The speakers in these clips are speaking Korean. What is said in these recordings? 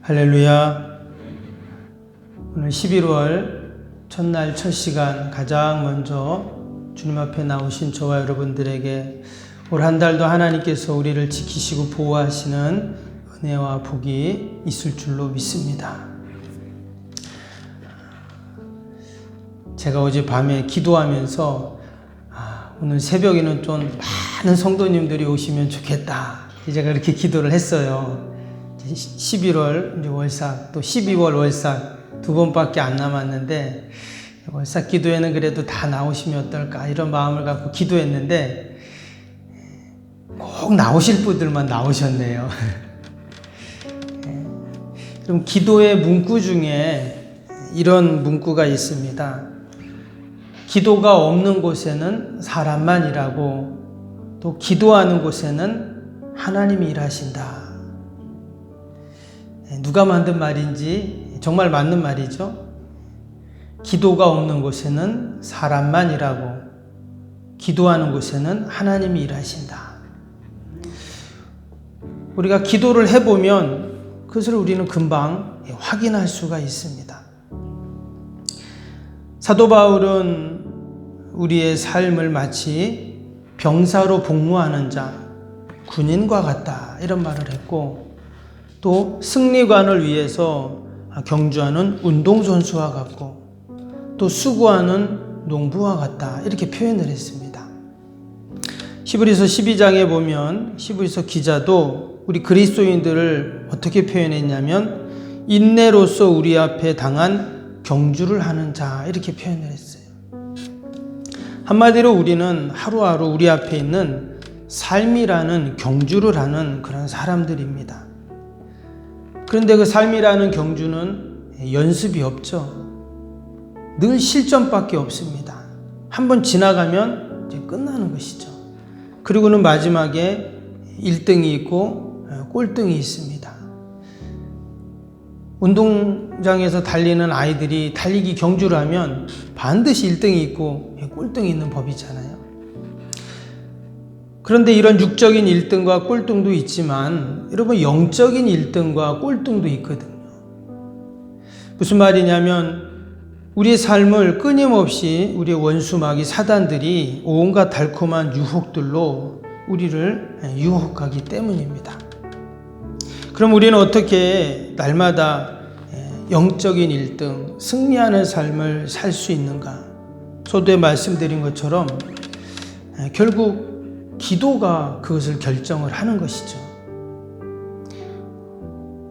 할렐루야. 오늘 11월 첫날 첫 시간 가장 먼저 주님 앞에 나오신 저와 여러분들에게 올 한 달도 하나님께서 우리를 지키시고 보호하시는 은혜와 복이 있을 줄로 믿습니다. 제가 어제 밤에 기도하면서 오늘 새벽에는 좀 많은 성도님들이 오시면 좋겠다. 제가 그렇게 기도를 했어요. 11월 이제 월삭 또 12월 월삭 두 번밖에 안 남았는데 월삭 기도회는 그래도 다 나오시면 어떨까 이런 마음을 갖고 기도했는데 꼭 나오실 분들만 나오셨네요. 그럼 기도의 문구 중에 이런 문구가 있습니다. 기도가 없는 곳에는 사람만 일하고 또 기도하는 곳에는 하나님이 일하신다. 누가 만든 말인지 정말 맞는 말이죠. 기도가 없는 곳에는 사람만 일하고 기도하는 곳에는 하나님이 일하신다. 우리가 기도를 해보면 그것을 우리는 금방 확인할 수가 있습니다. 사도 바울은 우리의 삶을 마치 병사로 복무하는 자, 군인과 같다 이런 말을 했고 또 승리관을 위해서 경주하는 운동선수와 같고 또 수고하는 농부와 같다 이렇게 표현을 했습니다. 히브리서 12장에 보면 히브리서 기자도 우리 그리스도인들을 어떻게 표현했냐면 인내로서 우리 앞에 당한 경주를 하는 자 이렇게 표현을 했어요. 한마디로 우리는 하루하루 우리 앞에 있는 삶이라는 경주를 하는 그런 사람들입니다. 그런데 그 삶이라는 경주는 연습이 없죠. 늘 실전밖에 없습니다. 한번 지나가면 이제 끝나는 것이죠. 그리고는 마지막에 1등이 있고 꼴등이 있습니다. 운동장에서 달리는 아이들이 달리기 경주를 하면 반드시 1등이 있고 꼴등이 있는 법이잖아요. 그런데 이런 육적인 1등과 꼴등도 있지만 여러분 영적인 1등과 꼴등도 있거든요. 무슨 말이냐면 우리의 삶을 끊임없이 우리의 원수 마귀 사단들이 온갖 달콤한 유혹들로 우리를 유혹하기 때문입니다. 그럼 우리는 어떻게 날마다 영적인 1등, 승리하는 삶을 살 수 있는가? 서두에 말씀드린 것처럼 결국 기도가 그것을 결정을 하는 것이죠.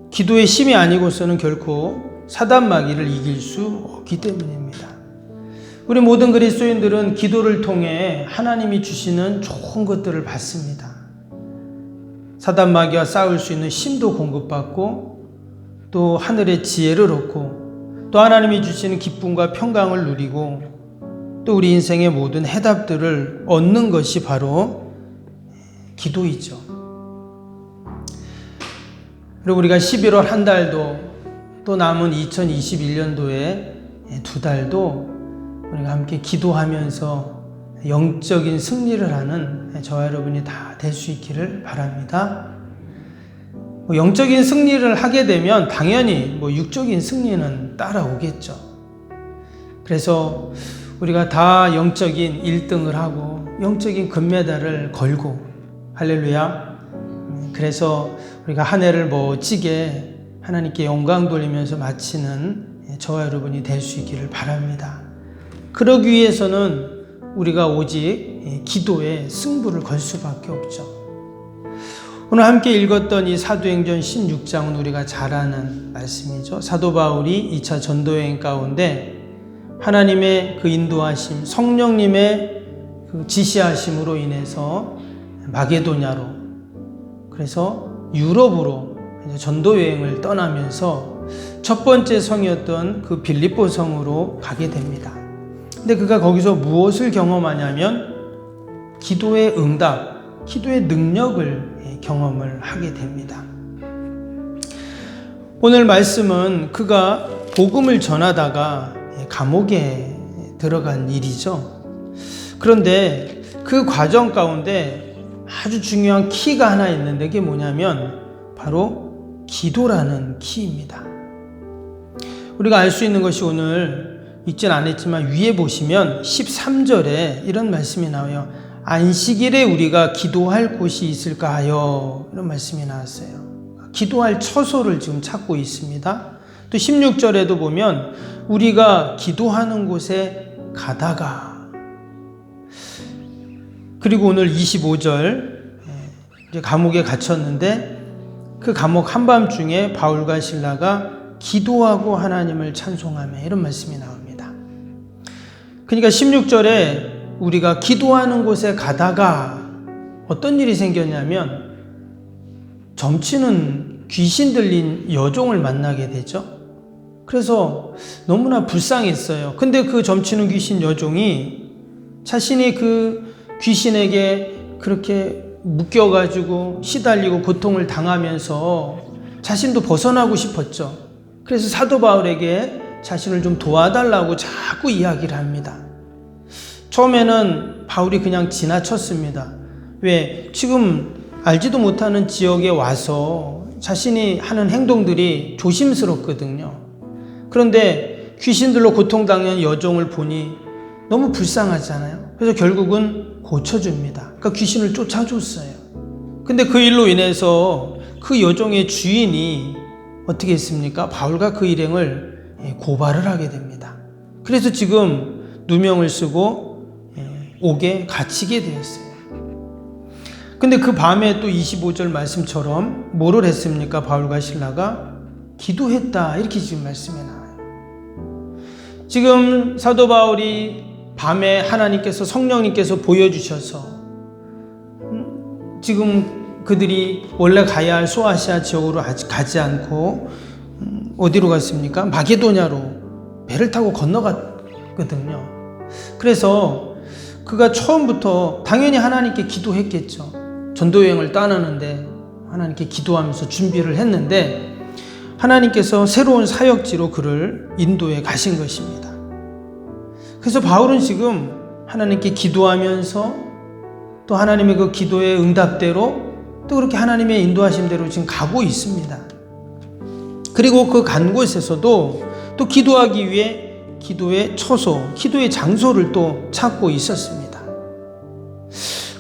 기도의 힘이 아니고서는 결코 사단 마귀를 이길 수 없기 때문입니다. 우리 모든 그리스도인들은 기도를 통해 하나님이 주시는 좋은 것들을 받습니다. 사단 마귀와 싸울 수 있는 힘도 공급받고 또 하늘의 지혜를 얻고 또 하나님이 주시는 기쁨과 평강을 누리고 또 우리 인생의 모든 해답들을 얻는 것이 바로 기도이죠. 그리고 우리가 11월 한 달도 또 남은 2021년도에 두 달도 우리가 함께 기도하면서 영적인 승리를 하는 저와 여러분이 다 될 수 있기를 바랍니다. 영적인 승리를 하게 되면 당연히 육적인 승리는 따라오겠죠. 그래서 우리가 다 영적인 1등을 하고 영적인 금메달을 걸고 할렐루야. 그래서 우리가 한 해를 멋지게 하나님께 영광 돌리면서 마치는 저와 여러분이 될 수 있기를 바랍니다. 그러기 위해서는 우리가 오직 기도에 승부를 걸 수밖에 없죠. 오늘 함께 읽었던 이 사도행전 16장은 우리가 잘 아는 말씀이죠. 사도 바울이 2차 전도여행 가운데 하나님의 그 인도하심, 성령님의 그 지시하심으로 인해서 마게도냐로 그래서 유럽으로 전도 여행을 떠나면서 첫 번째 성이었던 그 빌립보 성으로 가게 됩니다. 근데 그가 거기서 무엇을 경험하냐면 기도의 응답, 기도의 능력을 경험을 하게 됩니다. 오늘 말씀은 그가 복음을 전하다가 감옥에 들어간 일이죠. 그런데 그 과정 가운데 아주 중요한 키가 하나 있는데 그게 뭐냐면 바로 기도라는 키입니다. 우리가 알 수 있는 것이 오늘 읽진 않았지만 위에 보시면 13절에 이런 말씀이 나와요. 안식일에 우리가 기도할 곳이 있을까 하여, 이런 말씀이 나왔어요. 기도할 처소를 지금 찾고 있습니다. 또 16절에도 보면 우리가 기도하는 곳에 가다가, 그리고 오늘 25절 이제 감옥에 갇혔는데 그 감옥 한밤중에 바울과 실라가 기도하고 하나님을 찬송하며, 이런 말씀이 나옵니다. 그러니까 16절에 우리가 기도하는 곳에 가다가 어떤 일이 생겼냐면 점치는 귀신 들린 여종을 만나게 되죠. 그래서 너무나 불쌍했어요. 근데 그 점치는 귀신 여종이 자신이 그 귀신에게 그렇게 묶여가지고 시달리고 고통을 당하면서 자신도 벗어나고 싶었죠. 그래서 사도 바울에게 자신을 좀 도와달라고 자꾸 이야기를 합니다. 처음에는 바울이 그냥 지나쳤습니다. 왜? 지금 알지도 못하는 지역에 와서 자신이 하는 행동들이 조심스럽거든요. 그런데 귀신들로 고통당하는 여종을 보니 너무 불쌍하잖아요. 그래서 결국은 고쳐줍니다. 그러니까 귀신을 쫓아줬어요. 근데 그 일로 인해서 그 여종의 주인이 어떻게 했습니까? 바울과 그 일행을 고발을 하게 됩니다. 그래서 지금 누명을 쓰고 옥에 갇히게 되었어요. 근데 그 밤에 또 25절 말씀처럼 뭐를 했습니까? 바울과 실라가 기도했다, 이렇게 지금 말씀이 나와요. 지금 사도 바울이 밤에 하나님께서, 성령님께서 보여주셔서 지금 그들이 원래 가야 할 소아시아 지역으로 아직 가지 않고 어디로 갔습니까? 마게도냐로 배를 타고 건너갔거든요. 그래서 그가 처음부터 당연히 하나님께 기도했겠죠. 전도여행을 떠나는데 하나님께 기도하면서 준비를 했는데 하나님께서 새로운 사역지로 그를 인도해 가신 것입니다. 그래서 바울은 지금 하나님께 기도하면서 또 하나님의 그 기도의 응답대로 또 그렇게 하나님의 인도하심대로 지금 가고 있습니다. 그리고 그 간 곳에서도 또 기도하기 위해 기도의 처소, 기도의 장소를 또 찾고 있었습니다.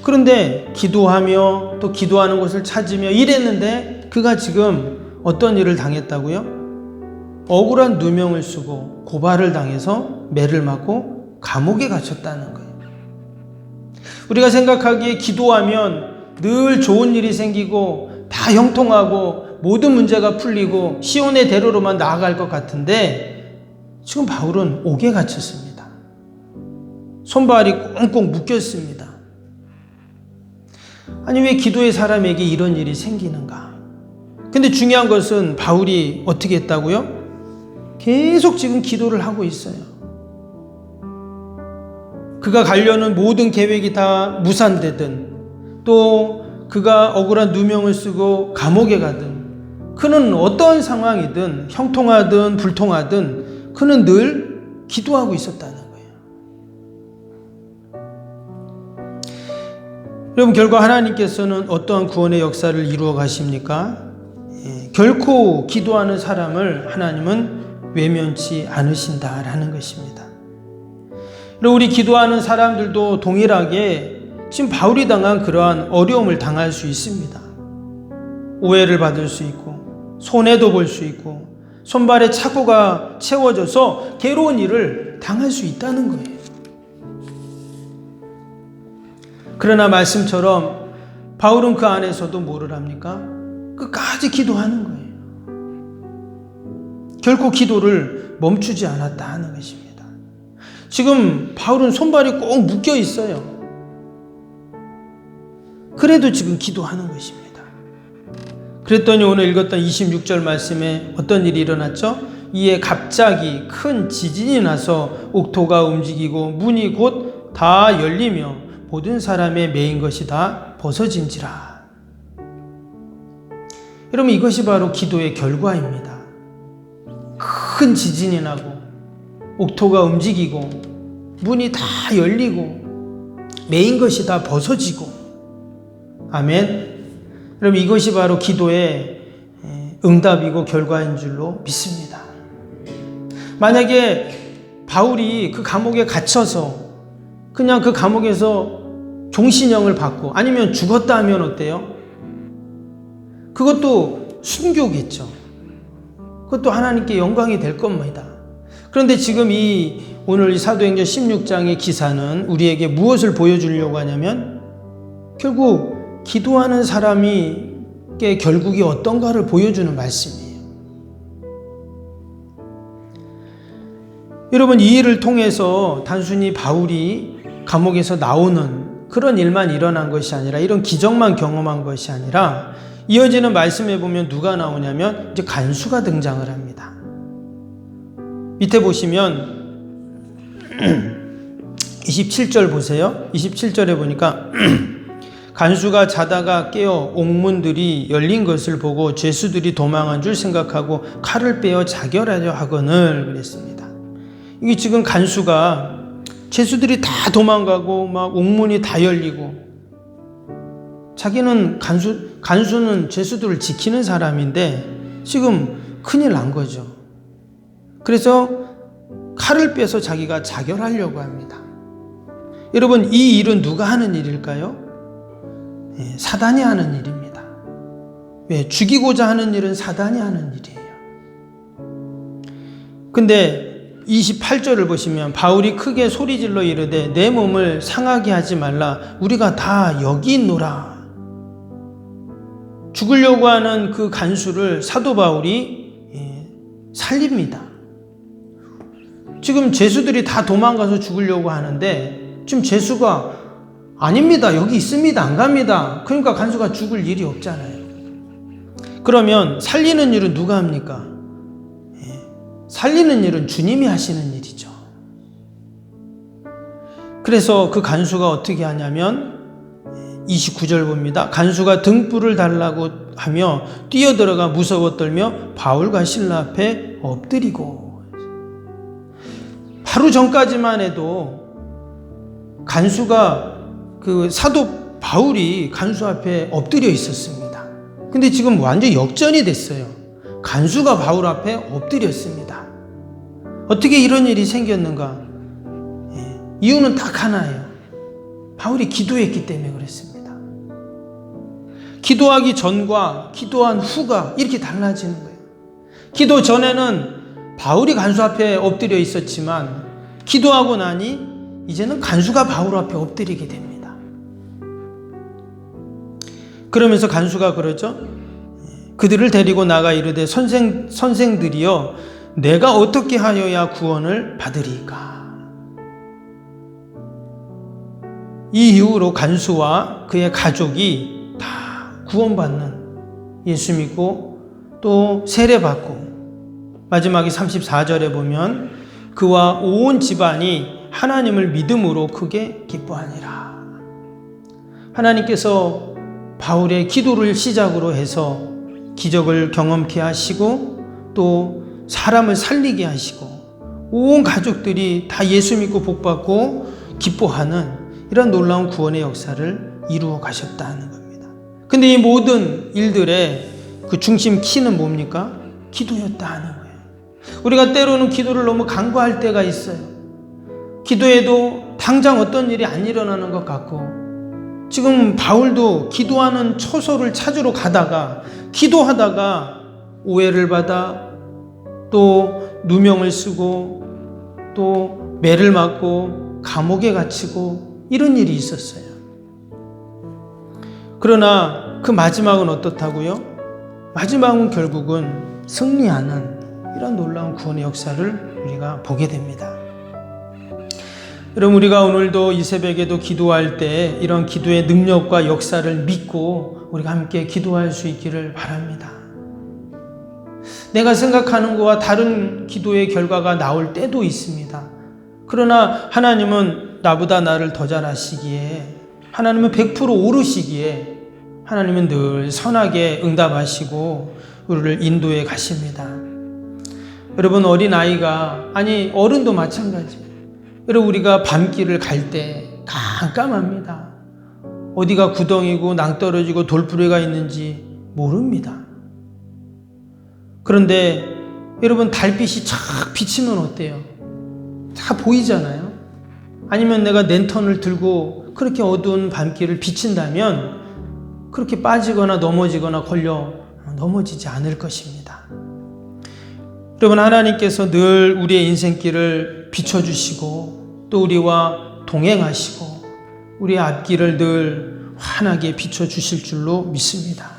그런데 기도하며 또 기도하는 곳을 찾으며 이랬는데 그가 지금 어떤 일을 당했다고요? 억울한 누명을 쓰고 고발을 당해서 매를 맞고 감옥에 갇혔다는 거예요. 우리가 생각하기에 기도하면 늘 좋은 일이 생기고 다 형통하고 모든 문제가 풀리고 시온의 대로로만 나아갈 것 같은데 지금 바울은 옥에 갇혔습니다. 손발이 꽁꽁 묶였습니다. 아니, 왜 기도의 사람에게 이런 일이 생기는가? 근데 중요한 것은 바울이 어떻게 했다고요? 계속 지금 기도를 하고 있어요. 그가 가려는 모든 계획이 다 무산되든 또 그가 억울한 누명을 쓰고 감옥에 가든 그는 어떤 상황이든 형통하든 불통하든 그는 늘 기도하고 있었다는 거예요. 여러분, 결과 하나님께서는 어떠한 구원의 역사를 이루어 가십니까? 결코 기도하는 사람을 하나님은 외면치 않으신다라는 것입니다. 우리 기도하는 사람들도 동일하게 지금 바울이 당한 그러한 어려움을 당할 수 있습니다. 오해를 받을 수 있고 손해도 볼 수 있고 손발에 착고가 채워져서 괴로운 일을 당할 수 있다는 거예요. 그러나 말씀처럼 바울은 그 안에서도 뭐를 합니까? 끝까지 기도하는 거예요. 결코 기도를 멈추지 않았다 하는 것입니다. 지금 바울은 손발이 꼭 묶여 있어요. 그래도 지금 기도하는 것입니다. 그랬더니 오늘 읽었던 26절 말씀에 어떤 일이 일어났죠? 이에 갑자기 큰 지진이 나서 옥토가 움직이고 문이 곧 다 열리며 모든 사람의 매인 것이 다 벗어진지라. 여러분, 이것이 바로 기도의 결과입니다. 큰 지진이 나고 옥토가 움직이고 문이 다 열리고 매인 것이 다 벗어지고. 아멘. 여러분, 이것이 바로 기도의 응답이고 결과인 줄로 믿습니다. 만약에 바울이 그 감옥에 갇혀서 그냥 그 감옥에서 종신형을 받고 아니면 죽었다 하면 어때요? 그것도 순교겠죠. 그것도 하나님께 영광이 될 겁니다. 그런데 지금 오늘 이 사도행전 16장의 기사는 우리에게 무엇을 보여주려고 하냐면 결국 기도하는 사람이 결국이 어떤가를 보여주는 말씀이에요. 여러분, 이 일을 통해서 단순히 바울이 감옥에서 나오는 그런 일만 일어난 것이 아니라 이런 기적만 경험한 것이 아니라 이어지는 말씀에 보면 누가 나오냐면 이제 간수가 등장을 합니다. 밑에 보시면 27절 보세요. 27절에 보니까 간수가 자다가 깨어 옥문들이 열린 것을 보고 죄수들이 도망한 줄 생각하고 칼을 빼어 자결하려 하거늘 그랬습니다. 이게 지금 간수가 죄수들이 다 도망가고 막 옥문이 다 열리고 자기는 간수는 죄수들을 지키는 사람인데 지금 큰일 난 거죠. 그래서 칼을 빼서 자기가 자결하려고 합니다. 여러분, 이 일은 누가 하는 일일까요? 사단이 하는 일입니다. 왜? 죽이고자 하는 일은 사단이 하는 일이에요. 근데 28절을 보시면 바울이 크게 소리질러 이르되 내 몸을 상하게 하지 말라. 우리가 다 여기 있노라. 죽으려고 하는 그 간수를 사도 바울이 살립니다. 지금 죄수들이 다 도망가서 죽으려고 하는데 지금 죄수가 아닙니다. 여기 있습니다. 안 갑니다. 그러니까 간수가 죽을 일이 없잖아요. 그러면 살리는 일은 누가 합니까? 살리는 일은 주님이 하시는 일이죠. 그래서 그 간수가 어떻게 하냐면 29절 봅니다. 간수가 등불을 달라고 하며 뛰어들어가 무서워 떨며 바울과 실라 앞에 엎드리고, 하루 전까지만 해도 간수가 그 사도 바울이 간수 앞에 엎드려 있었습니다. 근데 지금 완전 역전이 됐어요. 간수가 바울 앞에 엎드렸습니다. 어떻게 이런 일이 생겼는가? 이유는 딱 하나예요. 바울이 기도했기 때문에 그랬습니다. 기도하기 전과 기도한 후가 이렇게 달라지는 거예요. 기도 전에는 바울이 간수 앞에 엎드려 있었지만 기도하고 나니 이제는 간수가 바울 앞에 엎드리게 됩니다. 그러면서 간수가 그러죠. 그들을 데리고 나가 이르되 선생들이여 내가 어떻게 하여야 구원을 받으리까? 이 이후로 간수와 그의 가족이 다 구원받는, 예수 믿고 또 세례받고, 마지막에 34절에 보면 그와 온 집안이 하나님을 믿음으로 크게 기뻐하니라. 하나님께서 바울의 기도를 시작으로 해서 기적을 경험케 하시고 또 사람을 살리게 하시고 온 가족들이 다 예수 믿고 복받고 기뻐하는 이런 놀라운 구원의 역사를 이루어 가셨다는 겁니다. 근데 이 모든 일들의 그 중심 키는 뭡니까? 기도였다 하는 거예요. 우리가 때로는 기도를 너무 간과할 때가 있어요. 기도해도 당장 어떤 일이 안 일어나는 것 같고, 지금 바울도 기도하는 처소를 찾으러 가다가 기도하다가 오해를 받아 또 누명을 쓰고 또 매를 맞고 감옥에 갇히고 이런 일이 있었어요. 그러나 그 마지막은 어떻다고요? 마지막은 결국은 승리하는 이런 놀라운 구원의 역사를 우리가 보게 됩니다. 여러분, 우리가 오늘도 이 새벽에도 기도할 때 이런 기도의 능력과 역사를 믿고 우리가 함께 기도할 수 있기를 바랍니다. 내가 생각하는 것과 다른 기도의 결과가 나올 때도 있습니다. 그러나 하나님은 나보다 나를 더 잘 아시기에, 하나님은 100% 오르시기에 하나님은 늘 선하게 응답하시고 우리를 인도해 가십니다. 여러분, 어린아이가, 아니 어른도 마찬가지예요. 여러분, 우리가 밤길을 갈 때 깜깜합니다. 어디가 구덩이고 낭떠러지고 돌부리가 있는지 모릅니다. 그런데 여러분, 달빛이 촥 비치면 어때요? 다 보이잖아요. 아니면 내가 랜턴을 들고 그렇게 어두운 밤길을 비친다면 그렇게 빠지거나 넘어지거나 넘어지지 않을 것입니다. 여러분, 하나님께서 늘 우리의 인생길을 비춰주시고 또 우리와 동행하시고 우리의 앞길을 늘 환하게 비춰주실 줄로 믿습니다.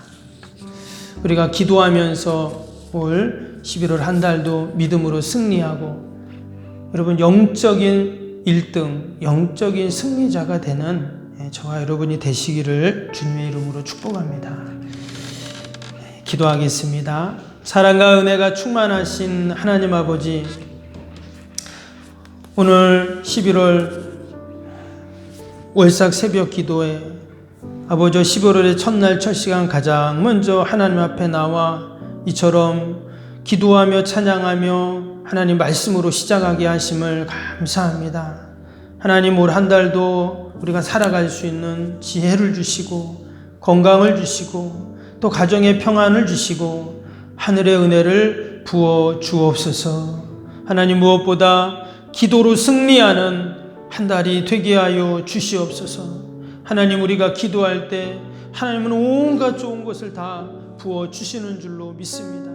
우리가 기도하면서 올 11월 한 달도 믿음으로 승리하고 여러분, 영적인 1등, 영적인 승리자가 되는 저와 여러분이 되시기를 주님의 이름으로 축복합니다. 기도하겠습니다. 사랑과 은혜가 충만하신 하나님 아버지, 오늘 11월 월삭 새벽 기도에 아버지 11월의 첫날 첫 시간 가장 먼저 하나님 앞에 나와 이처럼 기도하며 찬양하며 하나님 말씀으로 시작하게 하심을 감사합니다. 하나님, 올 한 달도 우리가 살아갈 수 있는 지혜를 주시고 건강을 주시고 또 가정의 평안을 주시고 하늘의 은혜를 부어 주옵소서. 하나님, 무엇보다 기도로 승리하는 한 달이 되게 하여 주시옵소서. 하나님, 우리가 기도할 때 하나님은 온갖 좋은 것을 다 부어 주시는 줄로 믿습니다.